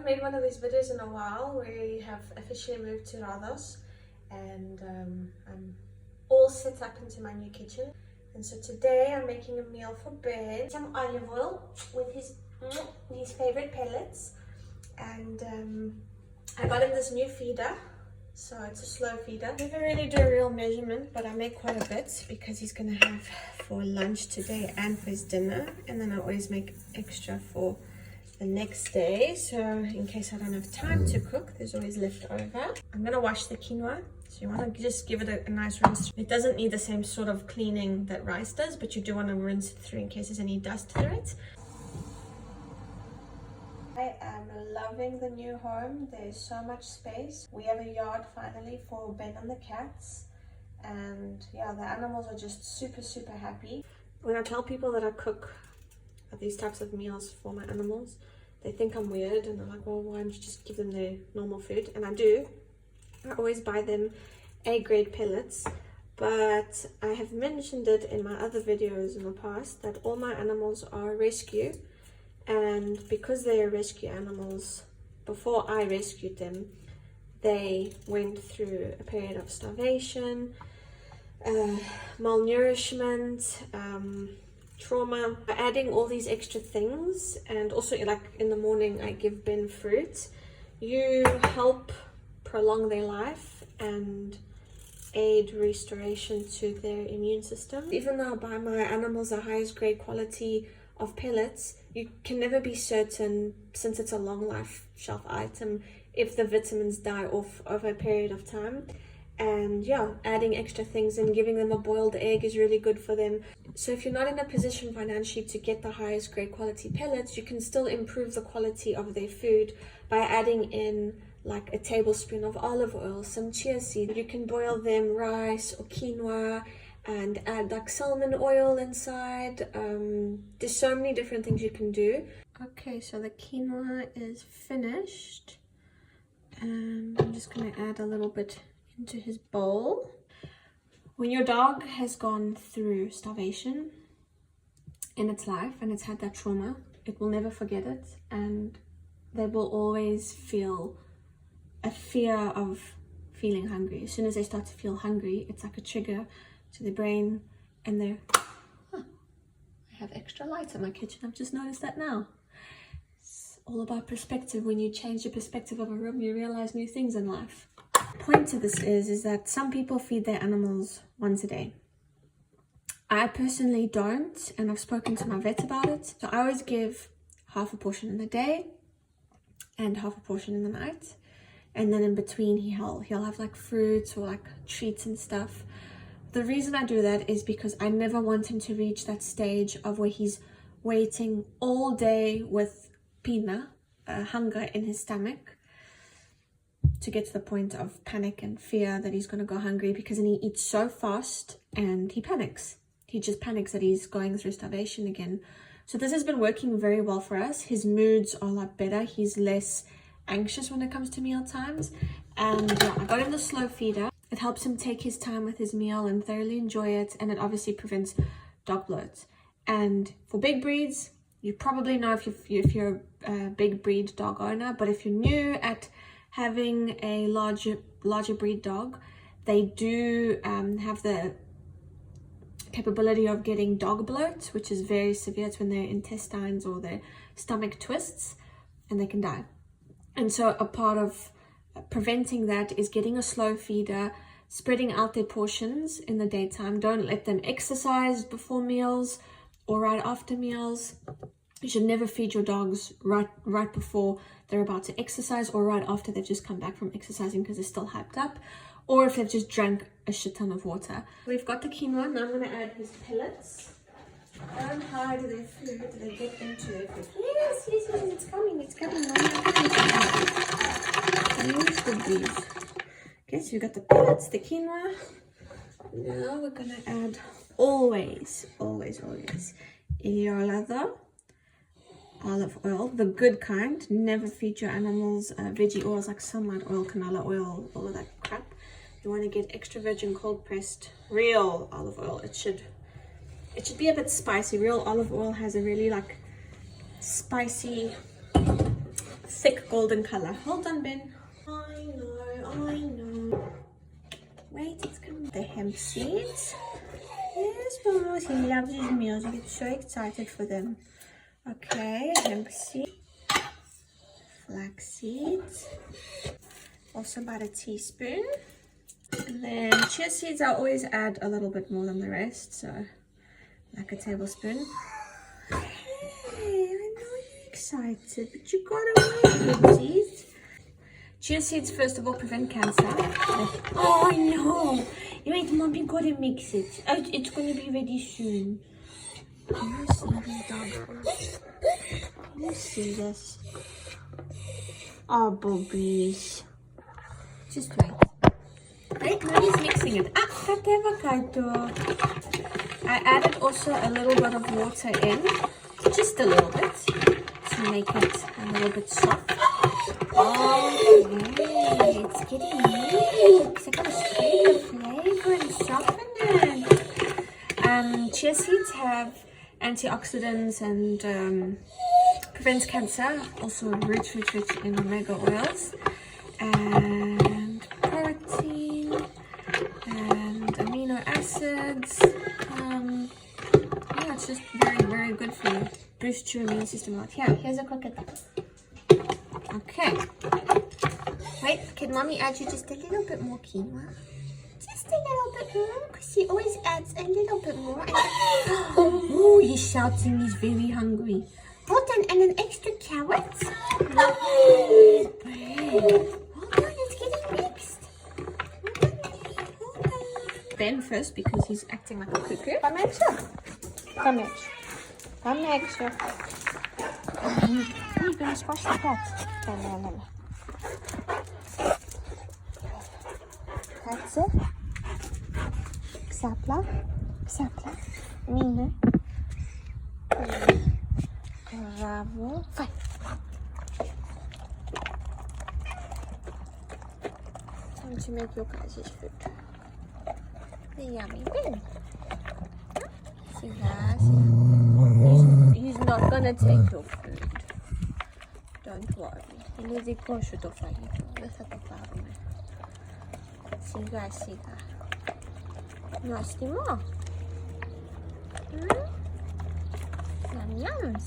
made one of these videos in a while. We have officially moved to Rados, and I'm all set up into my new kitchen. And so today I'm making a meal for Ben. Some olive oil with his favorite pellets, and I got him this new feeder. So it's a slow feeder. I never really do a real measurement, but I make quite a bit because he's gonna have for lunch today and for his dinner, and then I always make extra for the next day, so in case I don't have time to cook, there's always leftover. I'm gonna wash the quinoa, so you want to just give it a nice rinse. It doesn't need the same sort of cleaning that rice does, but you do want to rinse it through in case there's any dust through it. I am loving the new home. There's so much space. We have a yard finally for Ben and the cats, and yeah, the animals are just super happy. When I tell people that I cook these types of meals for my animals, they think I'm weird, and they're like, well, why don't you just give them their normal food? And I do. I always buy them A-grade pellets, but I have mentioned it in my other videos in the past that all my animals are rescue, and because they are rescue animals, before I rescued them, they went through a period of starvation, malnourishment, trauma. Adding all these extra things, and also like in the morning I give Ben fruit, you help prolong their life and aid restoration to their immune system. Even though I buy my animals the highest grade quality of pellets, you can never be certain, since it's a long life shelf item, if the vitamins die off over a period of time. And yeah, adding extra things and giving them a boiled egg is really good for them. So if you're not in a position financially to get the highest grade quality pellets, you can still improve the quality of their food by adding in like a tablespoon of olive oil, some chia seed. You can boil them rice or quinoa and add like salmon oil inside. There's so many different things you can do. Okay, so the quinoa is finished, and I'm just gonna add a little bit into his bowl. When your dog has gone through starvation in its life and it's had that trauma, it will never forget it, and they will always feel a fear of feeling hungry. As soon as they start to feel hungry, it's like a trigger to the brain, and they're, I have extra lights in my kitchen, I've just noticed that now. It's all about perspective. When you change the perspective of a room, you realize new things in life. Point to this is that some people feed their animals once a day. I personally don't, and I've spoken to my vet about it. So I always give half a portion in the day and half a portion in the night, and then in between he'll have like fruits or like treats and stuff. The reason I do that is because I never want him to reach that stage of where he's waiting all day with pina, hunger in his stomach, to get to the point of panic and fear that he's going to go hungry, because then he eats so fast and he panics. He just panics that he's going through starvation again. So this has been working very well for us. His moods are a lot better. He's less anxious when it comes to meal times. And yeah, I got him the slow feeder. It helps him take his time with his meal and thoroughly enjoy it. And it obviously prevents dog bloat. And for big breeds, you probably know if you're a big breed dog owner, but if you're new at having a larger breed dog, they do have the capability of getting dog bloat, which is very severe. It's when their intestines or their stomach twists and they can die. And so a part of preventing that is getting a slow feeder, spreading out their portions in the daytime. Don't let them exercise before meals or right after meals. You should never feed your dogs right before they're about to exercise, or right after they've just come back from exercising because they're still hyped up, or if they've just drank a shit ton of water. We've got the quinoa. Now I'm going to add his pellets. Don't hide their food. They get into their food. Yes, it's coming. It's coming. Okay, so you got the pellets, the quinoa. Now we're going to add always Eliolado olive oil, the good kind. Never feed your animals veggie oils like sunlight oil, canola oil, all of that crap. You want to get extra virgin cold pressed real olive oil. It should be a bit spicy. Real olive oil has a really like spicy thick golden color. Hold on, Ben. I know. Wait, it's coming. The hemp seeds. Yes, Boros, he loves his meals. He gets so excited for them. Okay, hemp seed. Flax seeds. Also about a teaspoon. And then chia seeds, I always add a little bit more than the rest. So, like a tablespoon. Hey, I know you're excited, but you got away, seeds. Chia seeds, first of all, prevent cancer. Oh no! You wait, Mommy, gotta mix it. Oh, it's gonna be ready soon. Can you see these dogs? Can you see this? Oh, boobies. Just wait. Wait, Mommy's mixing it. I added also a little bit of water in. Just a little bit. To make it a little bit soft. Oh, yay. It's getting mixed. I gotta spread the flavor and soften it. Chia seeds have antioxidants and prevents cancer. Also rich in omega oils and protein and amino acids. Yeah, it's just very good for you. Boost your immune system out. Here's a croquette. Okay. Wait, can Mommy add you just a little bit more quinoa? Just a little bit more, because she always adds a little bit more. Oh, he's shouting, he's very hungry. Hold on, and an extra carrot. Oh, hold on, it's getting mixed. Hold on. Ben first, because he's acting like a cuckoo. Come here. You're going to squash the pot. No. That's it. Xapla. Mina. Bravo. Fine. Time to make your guys' food. The yummy bin. See that? He's not gonna take your food. Don't worry. Ele de coxo do falito. Deixa eu falar, né? Siga. Nasty more. Yum yums.